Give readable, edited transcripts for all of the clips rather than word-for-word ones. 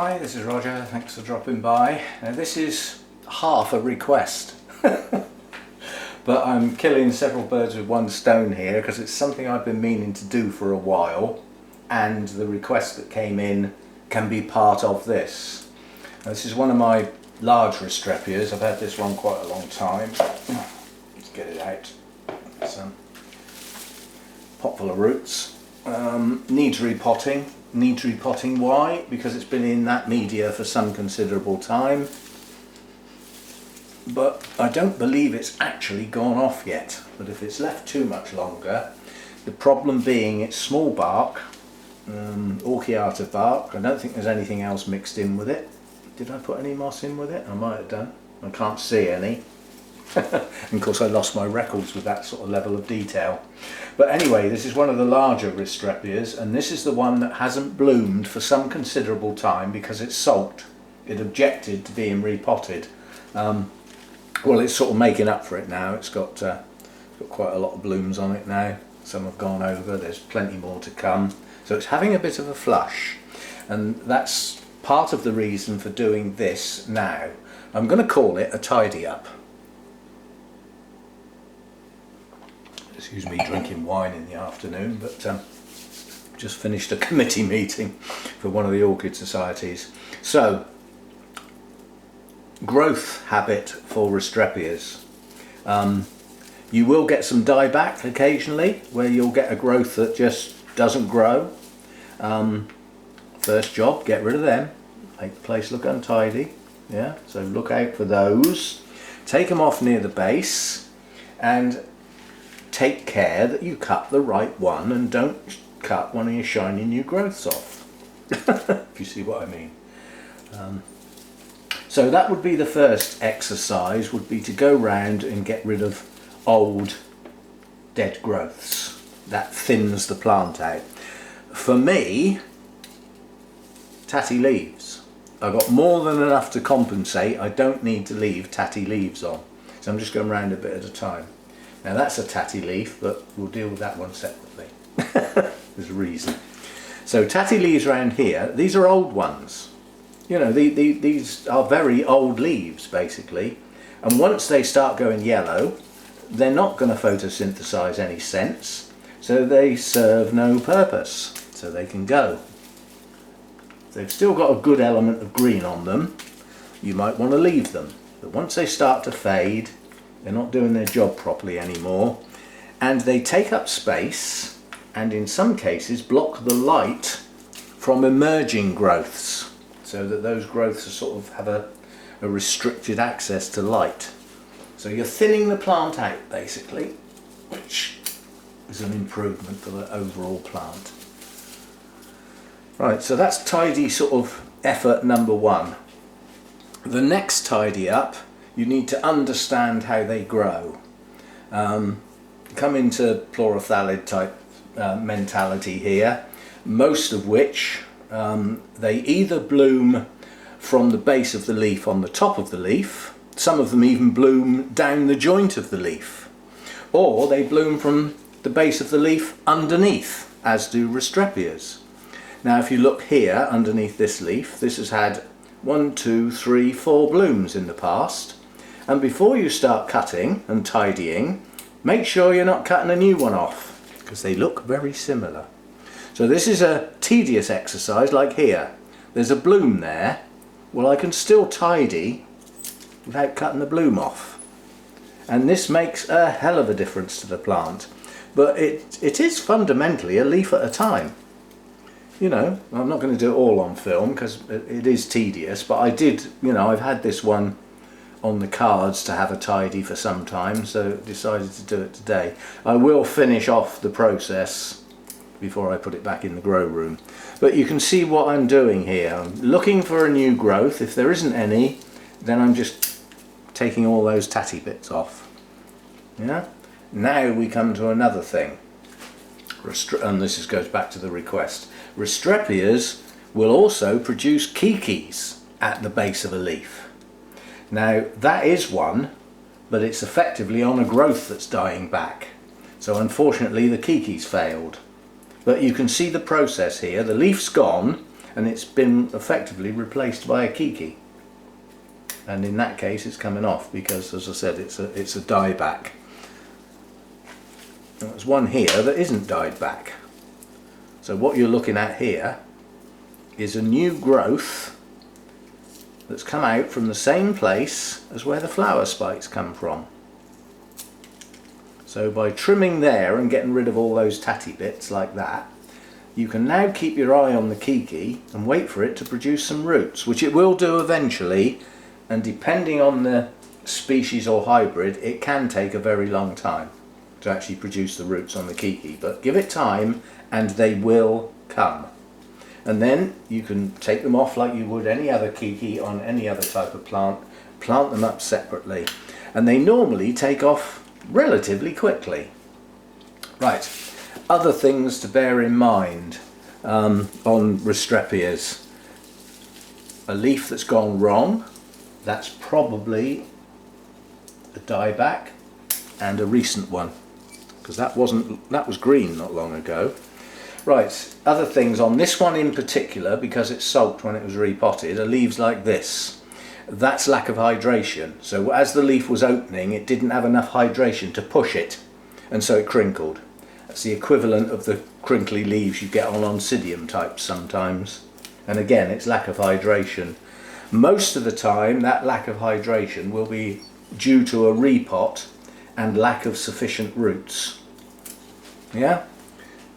Hi, this is Roger, thanks for dropping by. Now this is half a request, but I'm killing several birds with one stone here because it's something I've been meaning to do for a while, and the request that came in can be part of this. Now, this is one of my large Restrepias. I've had this one quite a long time. Let's get it out. It's a pot full of roots. Needs repotting. Needs repotting. Why? Because it's been in that media for some considerable time, but I don't believe it's actually gone off yet. But if it's left too much longer, the problem being it's small bark, Orchids bark. I don't think there's anything else mixed in with it. Did I put any moss in with it? I might have done. I can't see any. And of course I lost my records with that sort of level of detail. But anyway, this is one of the larger Restrepias, and this is the one that hasn't bloomed for some considerable time because it's sulked. It objected to being repotted. Well, it's sort of making up for it now. It's got quite a lot of blooms on it now. Some have gone over, there's plenty more to come. So it's having a bit of a flush, and that's part of the reason for doing this now. I'm going to call it a tidy up. Excuse me drinking wine in the afternoon, but just finished a committee meeting for one of the orchid societies. So, growth habit for Restrepias. You will get some dieback occasionally, where you'll get a growth that just doesn't grow. First job, get rid of them. Make the place look untidy. Yeah, so look out for those. Take them off near the base, and take care that you cut the right one and don't cut one of your shiny new growths off. If you see what I mean. So that would be the first exercise, would be to go round and get rid of old dead growths. That thins the plant out. For me, tatty leaves. I've got more than enough to compensate. I don't need to leave tatty leaves on. So I'm just going round a bit at a time. Now that's a tatty leaf, but we'll deal with that one separately. There's a reason. So tatty leaves around here, these are old ones. You know, these are very old leaves basically. And once they start going yellow, they're not going to photosynthesize any sense. So they serve no purpose. So they can go. They've still got a good element of green on them. You might want to leave them. But once they start to fade, they're not doing their job properly anymore, and they take up space and in some cases block the light from emerging growths, so that those growths are sort of have a restricted access to light. So you're thinning the plant out basically, which is an improvement for the overall plant. Right, so that's tidy sort of effort number one. The next tidy up, you need to understand how they grow. Come into chlorothalid type mentality here, most of which they either bloom from the base of the leaf on the top of the leaf, some of them even bloom down the joint of the leaf, or they bloom from the base of the leaf underneath, as do Restrepias. Now if you look here underneath this leaf, this has had 1, 2, 3, 4 blooms in the past. And before you start cutting and tidying, make sure you're not cutting a new one off, because they look very similar. So this is a tedious exercise, like here. There's a bloom there. Well, I can still tidy without cutting the bloom off. And this makes a hell of a difference to the plant. But it is fundamentally a leaf at a time. You know, I'm not going to do it all on film because it is tedious, but I did, you know, I've had this one on the cards to have a tidy for some time, so decided to do it today. I will finish off the process before I put it back in the grow room. But you can see what I'm doing here. I'm looking for a new growth. If there isn't any, then I'm just taking all those tatty bits off. Yeah. Now we come to another thing. And this goes back to the request. Restrepias will also produce Kikis at the base of a leaf. Now that is one, but it's effectively on a growth that's dying back. So unfortunately the Kikis failed. But you can see the process here. The leaf's gone and it's been effectively replaced by a Kiki. And in that case it's coming off because, as I said, it's a dieback. There's one here that isn't dyed back. So what you're looking at here is a new growth that's come out from the same place as where the flower spikes come from. So by trimming there and getting rid of all those tatty bits like that, you can now keep your eye on the Kiki and wait for it to produce some roots, which it will do eventually, and depending on the species or hybrid, it can take a very long time to actually produce the roots on the Kiki, but give it time and they will come. And then you can take them off like you would any other Kiki on any other type of plant, plant them up separately, and they normally take off relatively quickly. Right, other things to bear in mind on Restrepias. A leaf that's gone wrong, that's probably a dieback, and a recent one, because that was green not long ago. Right, other things on this one in particular, because it sulked when it was repotted, are leaves like this. That's lack of hydration. So as the leaf was opening, it didn't have enough hydration to push it, and so it crinkled. That's the equivalent of the crinkly leaves you get on Oncidium types sometimes. And again, it's lack of hydration. Most of the time that lack of hydration will be due to a repot and lack of sufficient roots. Yeah?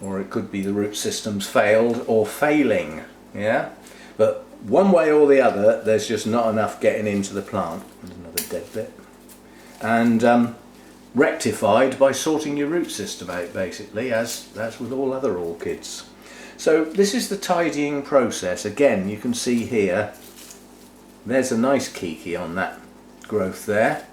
Or it could be the root system's failed or failing. Yeah? But one way or the other, there's just not enough getting into the plant. There's another dead bit. And rectified by sorting your root system out, basically, as with all other orchids. So this is the tidying process. Again, you can see here, there's a nice Kiki on that growth there.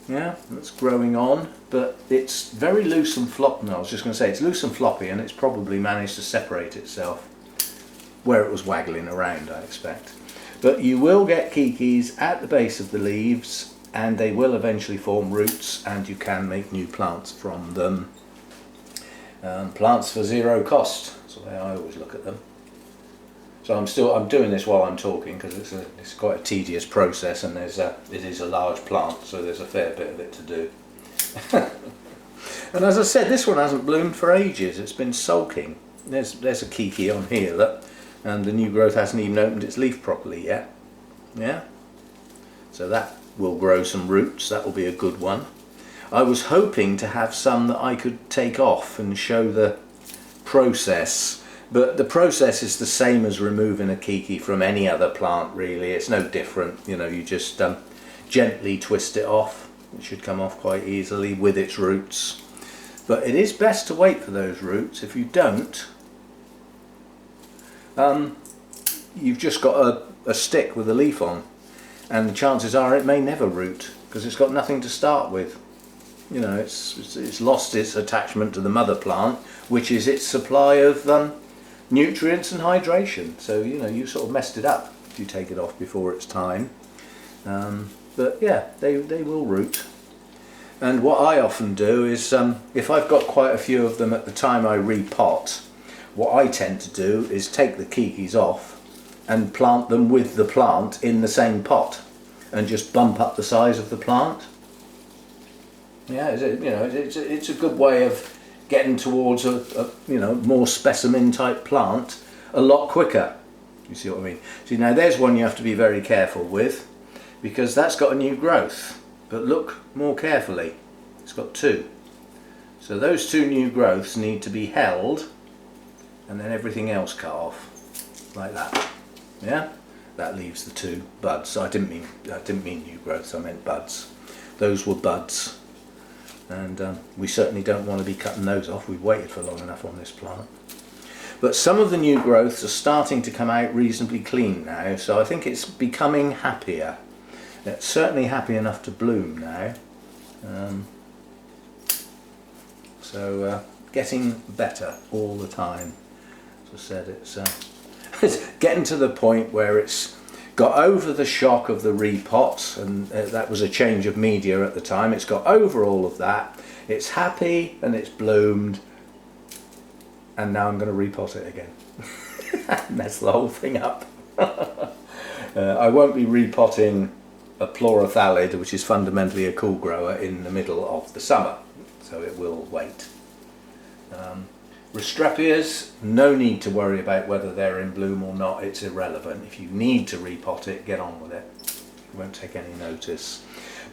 Yeah, that's growing on, but it's very loose and floppy. No, I was just going to say it's loose and floppy, and it's probably managed to separate itself where it was waggling around, I expect. But you will get Kikis at the base of the leaves, and they will eventually form roots, and you can make new plants from them. Plants for zero cost. That's the way I always look at them. So I'm doing this while I'm talking, because it's quite a tedious process, and it is a large plant, so there's a fair bit of it to do. And as I said, this one hasn't bloomed for ages. It's been sulking. There's a Kiki on here and the new growth hasn't even opened its leaf properly yet. Yeah. So that will grow some roots. That will be a good one. I was hoping to have some that I could take off and show the process, but the process is the same as removing a Kiki from any other plant, really. It's no different. You know, you just gently twist it off. It should come off quite easily with its roots. But it is best to wait for those roots. If you don't, you've just got a stick with a leaf on, and the chances are it may never root because it's got nothing to start with. You know, it's lost its attachment to the mother plant, which is its supply of nutrients and hydration. So, you know, you sort of messed it up if you take it off before it's time. But yeah, they will root. And what I often do is, if I've got quite a few of them at the time I repot, what I tend to do is take the Kikis off and plant them with the plant in the same pot, and just bump up the size of the plant. Yeah, it's a good way of getting towards a more specimen type plant a lot quicker. You see what I mean? See, now there's one you have to be very careful with, because that's got a new growth. But look more carefully, it's got two. So those two new growths need to be held, and then everything else cut off, like that. Yeah, that leaves the two buds. I didn't mean new growths. I meant buds. Those were buds, and we certainly don't want to be cutting those off. We've waited for long enough on this plant. But some of the new growths are starting to come out reasonably clean now, so I think it's becoming happier. It's certainly happy enough to bloom now. So getting better all the time. As I said, it's getting to the point where it's got over the shock of the repot, and that was a change of media at the time. It's got over all of that. It's happy and it's bloomed, and now I'm going to repot it again. mess the whole thing up. I won't be repotting a Pleurophthalid, which is fundamentally a cool grower, in the middle of the summer, so it will wait. Restrepias, no need to worry about whether they're in bloom or not, it's irrelevant. If you need to repot it, get on with it. It won't take any notice.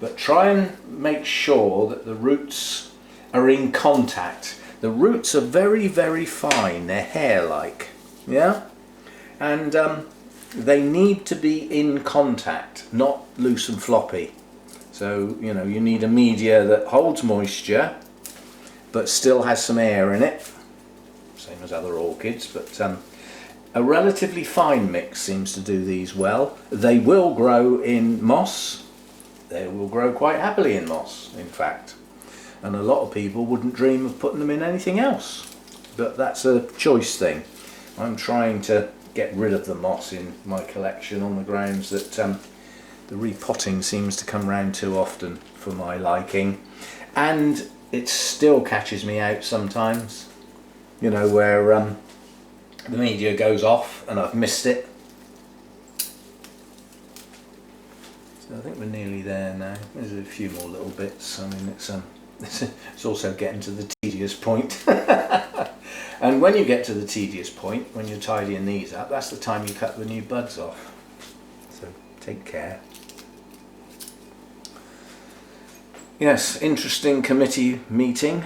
But try and make sure that the roots are in contact. The roots are very, very fine, they're hair-like, yeah? And they need to be in contact, not loose and floppy. So, you know, you need a media that holds moisture, but still has some air in it. Same as other orchids, but a relatively fine mix seems to do these well. They will grow in moss. They will grow quite happily in moss, in fact. And a lot of people wouldn't dream of putting them in anything else. But that's a choice thing. I'm trying to get rid of the moss in my collection on the grounds that the repotting seems to come round too often for my liking. And it still catches me out sometimes. You know, where the media goes off and I've missed it. So I think we're nearly there now. There's a few more little bits. I mean, it's also getting to the tedious point. And when you get to the tedious point, when you're tidying these up, that's the time you cut the new buds off. So take care. Yes, interesting committee meeting.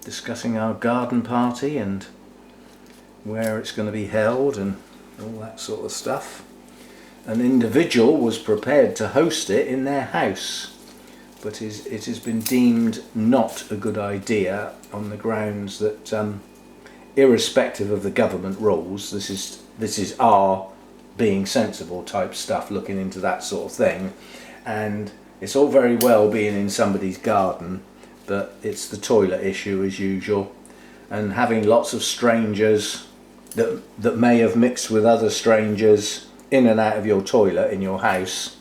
Discussing our garden party and where it's going to be held and all that sort of stuff. An individual was prepared to host it in their house, but it has been deemed not a good idea on the grounds that irrespective of the government rules, this is our being sensible type stuff, looking into that sort of thing, and it's all very well being in somebody's garden, but it's the toilet issue as usual, and having lots of strangers that may have mixed with other strangers in and out of your toilet in your house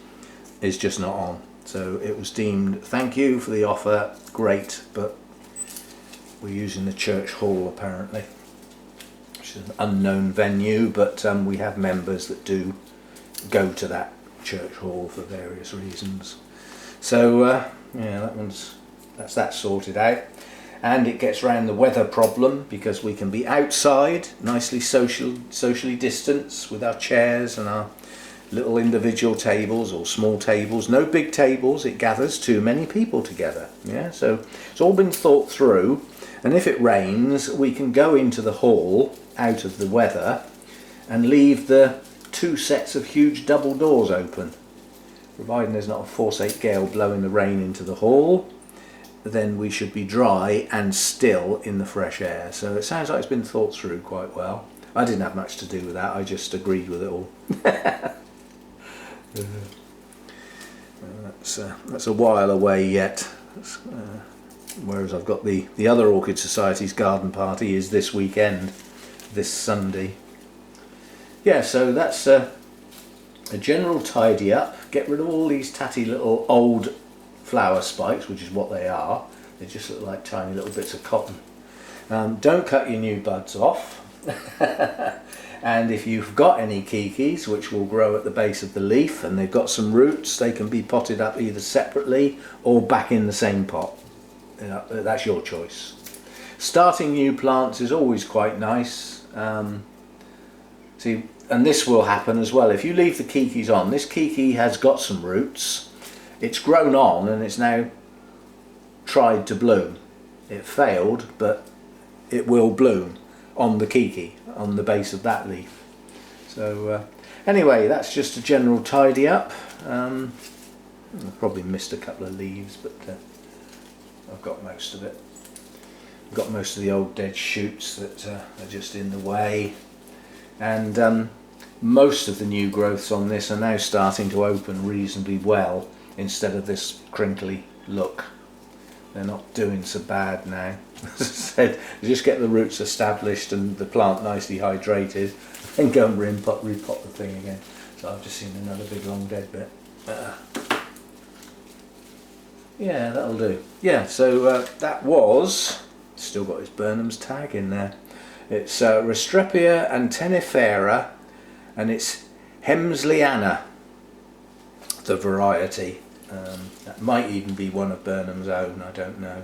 is just not on. So it was deemed, thank you for the offer, great, but we're using the church hall apparently, which is an unknown venue, but we have members that do go to that church hall for various reasons. So yeah, that's that sorted out. And it gets round the weather problem because we can be outside, nicely socially distanced with our chairs and our little individual tables or small tables. No big tables, it gathers too many people together. Yeah, so it's all been thought through, and if it rains we can go into the hall out of the weather and leave the two sets of huge double doors open. Providing there's not a force-8 gale blowing the rain into the hall, then we should be dry and still in the fresh air. So it sounds like it's been thought through quite well. I didn't have much to do with that, I just agreed with it all. That's a while away yet. Whereas I've got the other Orchid Society's garden party is this weekend, this Sunday. Yeah, so that's a general tidy up. Get rid of all these tatty little old flower spikes, which is what they are. They just look like tiny little bits of cotton. Don't cut your new buds off. And if you've got any Kikis which will grow at the base of the leaf and they've got some roots, they can be potted up either separately or back in the same pot. That's your choice. Starting new plants is always quite nice. See, and this will happen as well. If you leave the Kikis on, this Kiki has got some roots. It's grown on and it's now tried to bloom. It failed, but it will bloom on the Kiki, on the base of that leaf. So anyway, that's just a general tidy up. I've probably missed a couple of leaves, but I've got most of it. I've got most of the old dead shoots that are just in the way. And most of the new growths on this are now starting to open reasonably well instead of this crinkly look. They're not doing so bad now. As I said, just get the roots established and the plant nicely hydrated, and go and repot the thing again. So I've just seen another big long dead bit. Yeah, that'll do. Yeah, so that was, still got his Burnham's tag in there. It's Restrepia antenifera, and it's Hemsleyanna, the variety. That might even be one of Burnham's own, I don't know,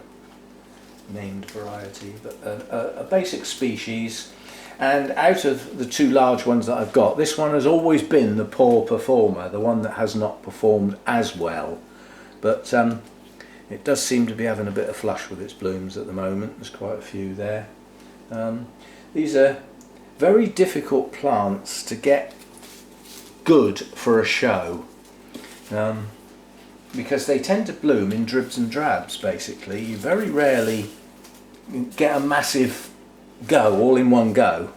named variety, but a basic species. And out of the two large ones that I've got, this one has always been the poor performer, the one that has not performed as well. But it does seem to be having a bit of flush with its blooms at the moment. There's quite a few there. These are very difficult plants to get good for a show, because they tend to bloom in dribs and drabs. Basically, you very rarely get a massive go all in one go.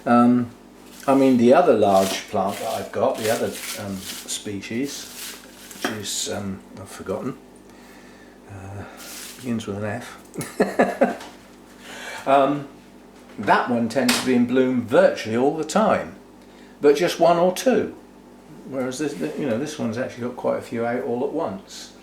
I mean, the other large plant that I've got, the other species, which is I've forgotten, begins with an F. That one tends to be in bloom virtually all the time, but just one or two. Whereas this, this one's actually got quite a few out all at once.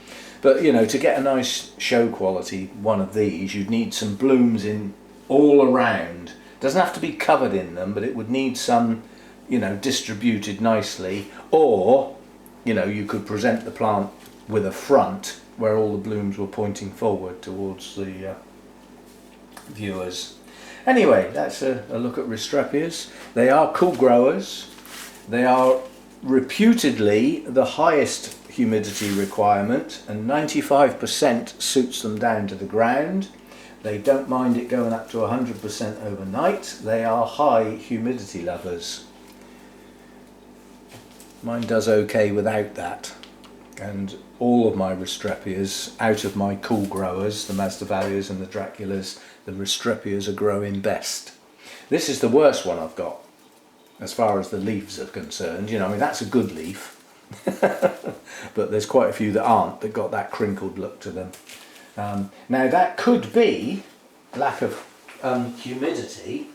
But to get a nice show quality one of these, you'd need some blooms in all around. Doesn't have to be covered in them, but it would need some, distributed nicely. Or, you could present the plant with a front where all the blooms were pointing forward towards the viewers. Anyway, that's a look at Restrepias. They are cool growers. They are reputedly the highest humidity requirement, and 95% suits them down to the ground. They don't mind it going up to 100% overnight. They are high humidity lovers. Mine does okay without that. And all of my Restrepias, out of my cool growers, the Masdevallias and the Draculas, the Restrepias are growing best. This is the worst one I've got, as far as the leaves are concerned. I mean, that's a good leaf. But there's quite a few that aren't, that got that crinkled look to them. Now that could be lack of humidity,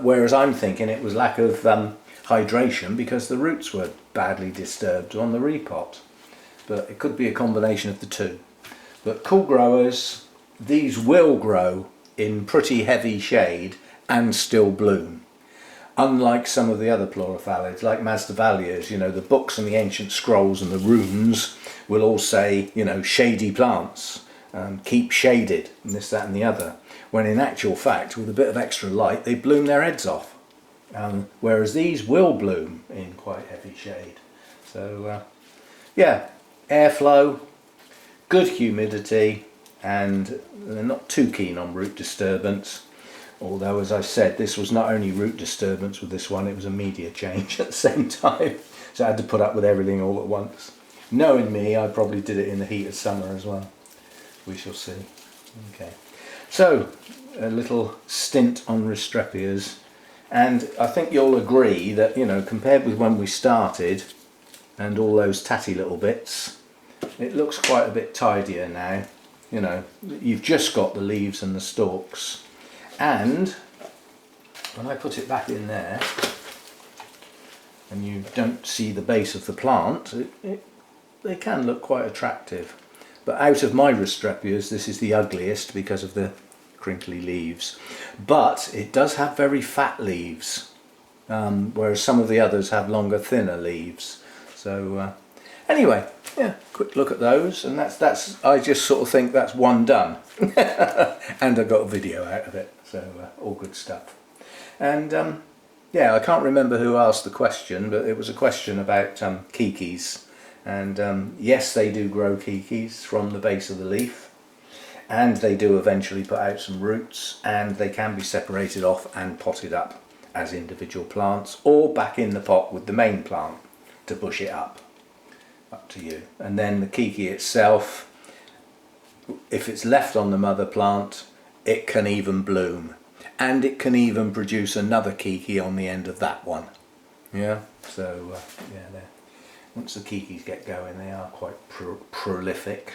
whereas I'm thinking it was lack of hydration because the roots were badly disturbed on the repot. But it could be a combination of the two. But cool growers, these will grow in pretty heavy shade and still bloom. Unlike some of the other pleurophalids, like Masdevallias, the books and the ancient scrolls and the runes will all say, shady plants, keep shaded, and this, that and the other. When in actual fact, with a bit of extra light, they bloom their heads off. Whereas these will bloom in quite heavy shade. So, yeah, airflow, good humidity, and they're not too keen on root disturbance. Although, as I said, this was not only root disturbance with this one, it was a media change at the same time. So I had to put up with everything all at once. Knowing me, I probably did it in the heat of summer as well. We shall see. Okay. So, a little stint on Restrepias. And I think you'll agree that, compared with when we started, and all those tatty little bits, it looks quite a bit tidier now. You've just got the leaves and the stalks. And when I put it back in there and you don't see the base of the plant, they can look quite attractive. But out of my Restrepias, this is the ugliest because of the crinkly leaves. But it does have very fat leaves, whereas some of the others have longer, thinner leaves. So anyway, yeah, quick look at those, and that's I just sort of think that's one done. And I got a video out of it, so all good stuff. And yeah, I can't remember who asked the question, but it was a question about Kikis. And yes, they do grow Kikis from the base of the leaf, and they do eventually put out some roots, and they can be separated off and potted up as individual plants, or back in the pot with the main plant to bush it up to you. And then the Kiki itself, if it's left on the mother plant, it can even bloom, and it can even produce another Kiki on the end of that one. Yeah, so yeah, once the Kikis get going, they are quite prolific.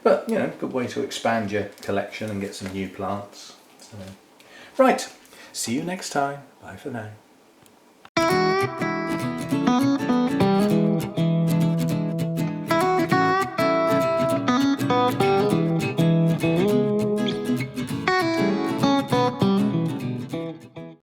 But good way to expand your collection and get some new plants. So, right, see you next time. Bye for now.